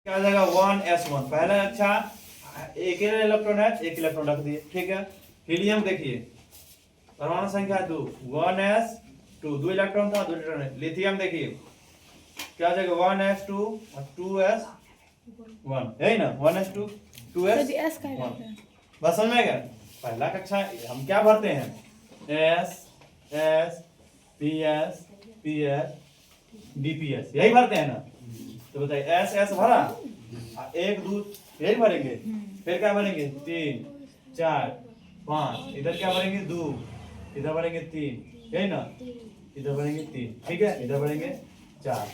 क्या हो जाएगा 1s1 पहला अच्छा एक इलेक्ट्रॉन है, एक इलेक्ट्रॉन रख दिए, ठीक है। हीलियम देखिए परमाणु संख्या 2 1s2 दो इलेक्ट्रॉन था, दो इलेक्ट्रॉन है। लिथियम देखिए क्या हो जाएगा 1s2 और 2s1 है ना, 1s2 2s1 बस समझ में आ गया। पहला कक्षा हम क्या भरते हैं S S P S DPS यही भरते हैं ना। तो बताइए एस एस भरा एक दो यही भरेंगे, फिर क्या भरेंगे 3 4 5, इधर क्या भरेंगे 2, इधर भरेंगे 3 यही ना, इधर भरेंगे 3, ठीक है, इधर भरेंगे 4,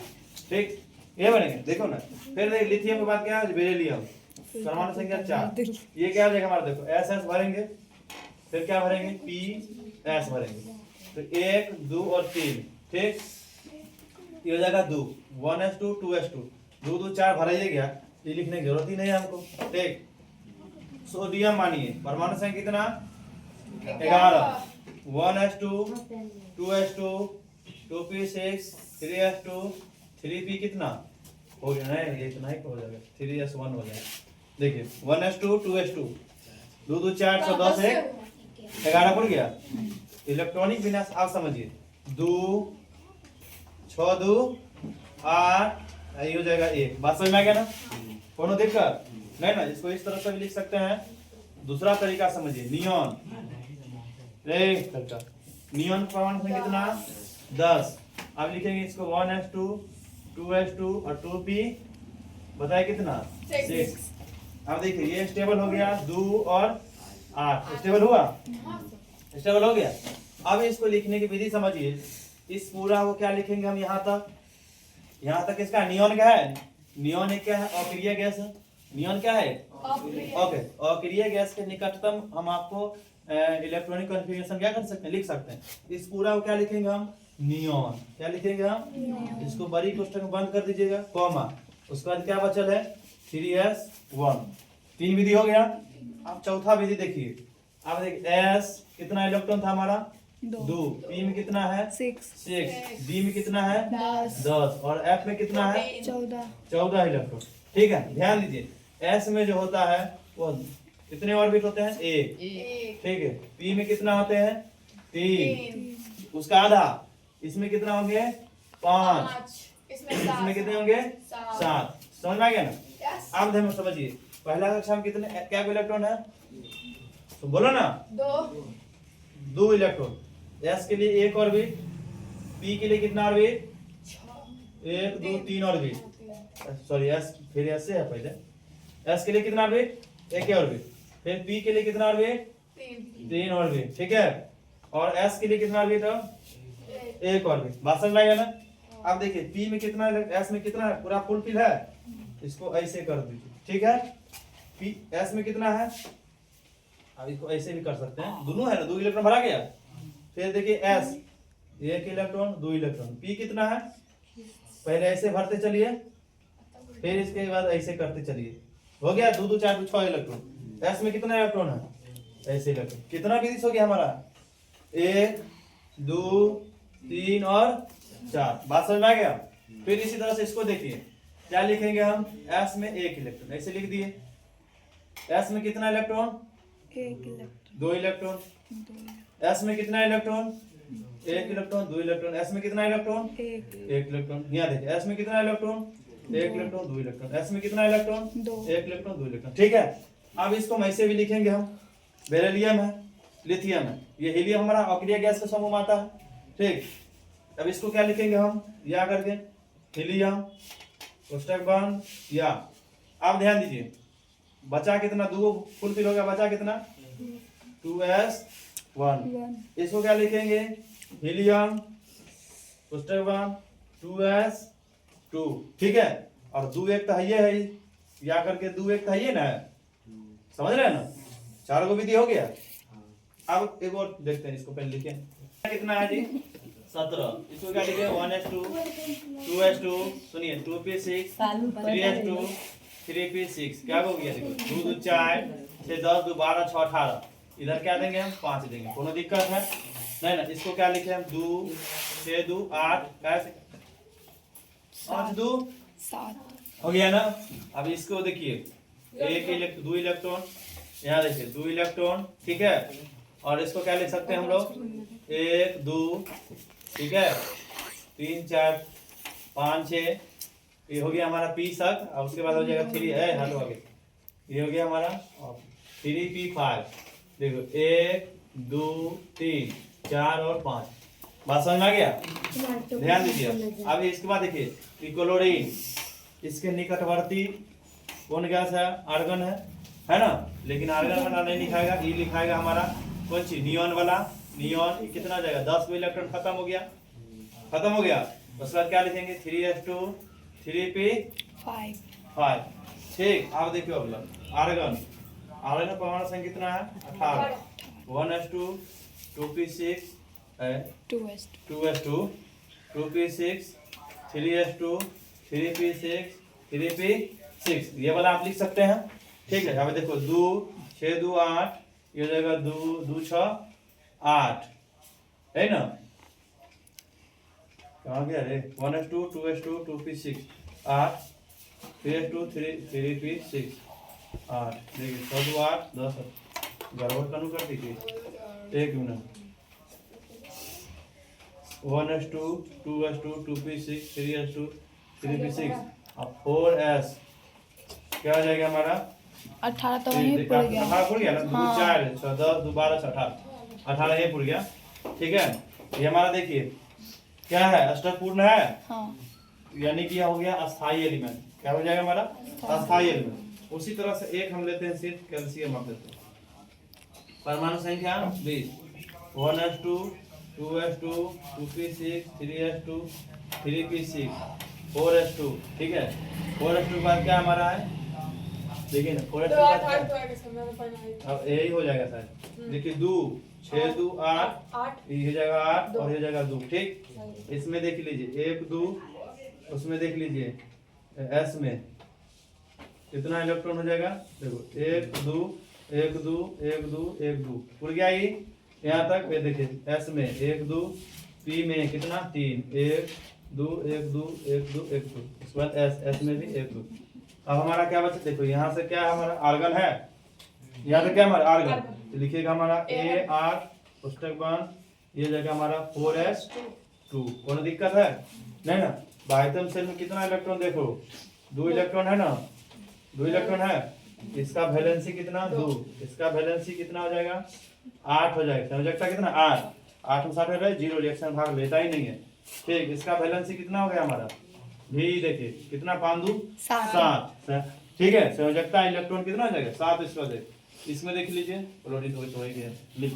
ठीक ये भरेंगे। देखो ना फिर देख लिथियम के बाद क्या है बेरिलियम परमाणु संख्या 4, ये क्या हो जाएगा हमारा, देखो एस एस भरेंगे, फिर क्या भरेंगे पी एस भरेंगे, तो 1 2 और 3, ठीक ये हो जाएगा 2 1s2 2s2 2 2 4 भरा ही गया, ये लिखने की जरूरत ही नहीं है हमको, ठीक। सोडियम मानिए परमाणु संख्या कितना 11 1s2 2s2 2p6 3s2 3p कितना हो गया, नहीं इतना ही हो जाएगा 3s1 हो जाएगा। देखिए 1s2 2s2 2 2 4 6 10 1 11 पड़ गया। इलेक्ट्रॉनिक विन्यास आप समझिए 2 6 2 8 ये हो जाएगा 1, बात समझ में आ गया ना, कोनो दिक्कत नहीं ना। इसको इस तरह से भी लिख सकते हैं। दूसरा तरीका समझिए नियॉन, नियॉन परमाणु संख्या कितना 10, अब लिखेंगे इसको 1s2 2s2 और 2p बताइए कितना 6। अब देखिए ये स्टेबल हो गया 2 और 8 स्टेबल हुआ, स्टेबल हो गया। अब इसको लिखने की विधि समझिए, इस पूरा को क्या लिखेंगे हम यहाँ तक इसका नियॉन क्या है, नियॉन एक क्या है अक्रिय गैस है, नियॉन क्या है ओके अक्रिय गैस के निकटतम हम आपको इलेक्ट्रॉनिक कॉन्फ़िगरेशन क्या कर सकते हैं लिख सकते हैं। इस पूरा को क्या लिखेंगे हम नियॉन, क्या लिखेंगे हम इसको बड़ी कोष्ठक में बंद कर दीजिएगा कॉमा, उसके बाद क्या बचल है 3s1, 3 विधि हो गया। अब चौथा विधि देखिए, अब देखिए s कितना इलेक्ट्रॉन था हमारा 2, p में कितना है 6, d में कितना है 10 और f में कितना है 14 इलेक्ट्रॉन, ठीक है। ध्यान दीजिए s में जो होता है वो कितने ऑर्बिट होते हैं 1, ठीक है। p में कितना होते हैं 3, उसका आधा, इसमें कितना होंगे 5, इसमें कितने होंगे 7, समझ में आ गया ना। आप ध्यान में समझिए पहला कक्षा में कितने क्या इलेक्ट्रॉन है तो बोलो ना 2 इलेक्ट्रॉन, s के लिए 1 ऑर्बिट, p के लिए कितना ऑर्बिट 1 2 3 ऑर्बिट, सॉरी s फिर s से है पहले, s के लिए कितना ऑर्बिट 1 ऑर्बिट, फिर p के लिए कितना ऑर्बिट 3 ऑर्बिट, ठीक है। और s के लिए कितना ऑर्बिट है 1 ऑर्बिट, बात समझ में आएगा ना। अब देखिए p में कितना s में कितना है पूरा फुल फिल है, इसको ऐसे कर दीजिए, ठीक है। p s में कितना है, अब इसको ऐसे भी कर सकते हैं, दोनों है ना 2 इलेक्ट्रॉन भरा गया। फिर देखिए s 1 इलेक्ट्रॉन 2 इलेक्ट्रॉन, p कितना है पहले ऐसे भरते चलिए, फिर इसके बाद ऐसे करते चलिए, हो गया 2 2 4 6 इलेक्ट्रॉन। s में कितना इलेक्ट्रॉन है ऐसे इलेक्ट्रॉन, कितना विधि हो गया हमारा 1 2 3 और 4, बात समझ में आ गया। फिर इसी तरह से इसको देखिए क्या लिखेंगे हम s में 1 इलेक्ट्रॉन ऐसे लिख दिए, s में कितना इलेक्ट्रॉन 2 इलेक्ट्रॉन, s में कितना इलेक्ट्रॉन 1 इलेक्ट्रॉन 2 इलेक्ट्रॉन, s में कितना इलेक्ट्रॉन 1 इलेक्ट्रॉन, यहाँ देखिए s में कितना इलेक्ट्रॉन 1 इलेक्ट्रॉन 2 इलेक्ट्रॉन, s में कितना इलेक्ट्रॉन 1 इलेक्ट्रॉन 2 इलेक्ट्रॉन, ठीक है। अब इसको हम ऐसे भी लिखेंगे, हम बेरिलियम है लिथियम है, ये हीलियम हमारा अक्रिय गैस का समूह आता है, ठीक। अब इसको क्या लिखेंगे हम या करके हीलियम कोष्टक बंद या। अब ध्यान दीजिए बचा कितना 2 फुल फिल हो गया, बचा कितना 2s1, इसको क्या लिखेंगे हीलियम कोष्टक बंद 2s2, ठीक है। और 2 एक तो है या करके 2 एक तो है ना, समझ रहे हैं ना, 4 को विधि हो गया। अब एक और देखते हैं, इसको पहले लिखें कितना है जी 17, इसको क्या लिखे 1s2 2s2 सुनिए 2p6 3s2 3p6 क्या हो गया देखो 2 2 4 6 10 2 12 6 18, इधर क्या देंगे हम 5 देंगे, कोनो दिक्कत है नहीं ना। इसको क्या लिखे हम 2 6 2 8 कैसे 5 2 7 हो गया ना। अब इसको देखिए, दो इलेक्ट्रॉन, यहाँ देखिए 2 इलेक्ट्रॉन, ठीक है। और इसको क्या लिख सकते हैं हम लोग, 1 2, ठीक है, 3 4 5 6, ये हो गया हमारा पी तक। अब उसके बाद हो जाएगा 3 है, हेलो आगे, ये हो गया हमारा 3p5। देखो 1 2 3 4 और 5, बात समझ में आ गया। ध्यान दीजिए। अब इसके बाद देखिए क्लोरीन, इसके निकटवर्ती कौन गैस है, आर्गन है ना। लेकिन आर्गन वाला नहीं लिखाएगा, ये लिखाएगा हमारा कौन सी, नियॉन वाला। नियॉन कितना हो जाएगा, 10 इलेक्ट्रॉन खत्म हो गया, खत्म हो गया। उसके बाद क्या लिखेंगे, 3s2 3p5, ठीक। अब देखियो अगला आर्गन, आर्गन का परमाणु संख्या कितना है, 18। 1s2 2p6 है, 2s2 2p6 3s2 3p6 3p6, ये वाला आप लिख सकते हैं, ठीक है। अब देखो 2 6 2 8, ये हो जाएगा 2 2 6 8, है ना। कहाँ गया रे, 1s2 2s2 2p6 8, 3s2 3p6 8, देखिए 6 2 8 10, गड़बड़ कनु कर दीजिए, एक minute. 1s2 2s2 2p6 3s2 3p6 अब 4s क्या हो जाएगा हमारा, 18 तो वहीं पड़ गया। 18 पड़ गया ना, 2 4 6 10 2 12 18, 18 ये पड़ गया, ठीक है। ये हमारा देखिए क्या है, अष्टपूर्ण है, हाँ। यानी कि यह हो गया अस्थाई एलिमेंट। क्या हो जाएगा हमारा, अस्थाई एलिमेंट। उसी तरह से एक हम लेते हैं सिर्फ कैल्शियम, आप लेते हैं परमाणु संख्या 20, 1s2 2s2 2p6 3s2 3p6 4s2, ठीक है। 4s2 के बाद क्या हमारा है, देखिए ना 4s2 के बाद अब यही हो जाएगा सर, देखिए 2 6 2 8, ये हो जाएगा 8 और ये हो जाएगा 2, ठीक। इसमें देख लीजिए 1 2, उसमें देख लीजिए एस में कितना इलेक्ट्रॉन हो जाएगा, देखो 1 2 1 2 1 2 1 2 पूरा गया ये यहाँ तक। ये देखिए एस में 1 2, पी में कितना 3 1 2 1 2 1 2 1 2, उसके बाद एस में भी 1 2। अब हमारा क्या बचा, देखो यहाँ से क्या हमारा आर्गन है, यहाँ से क्या हमारा आर्गन, तो लिखिएगा हमारा ए आर पुस्तक बन, ये जगह हमारा 4s2, कोई दिक्कत है नहीं ना। बाह्यतम सेल में कितना इलेक्ट्रॉन, देखो 2 इलेक्ट्रॉन है ना, 2 इलेक्ट्रॉन है। इसका वैलेंसी कितना 2, इसका वैलेंसी कितना हो जाएगा 8 हो जाएगा, संयोजकता कितना 8, 8 में 60 हो रहा है, 0 रिएक्शन भाग लेता ही नहीं है, ठीक। इसका वैलेंसी कितना हो गया हमारा, भी देखिए कितना 5 2 7, ठीक है। संयोजकता इलेक्ट्रॉन कितना हो जाएगा 7, इसका देख, इसमें देख लीजिए, थोड़ी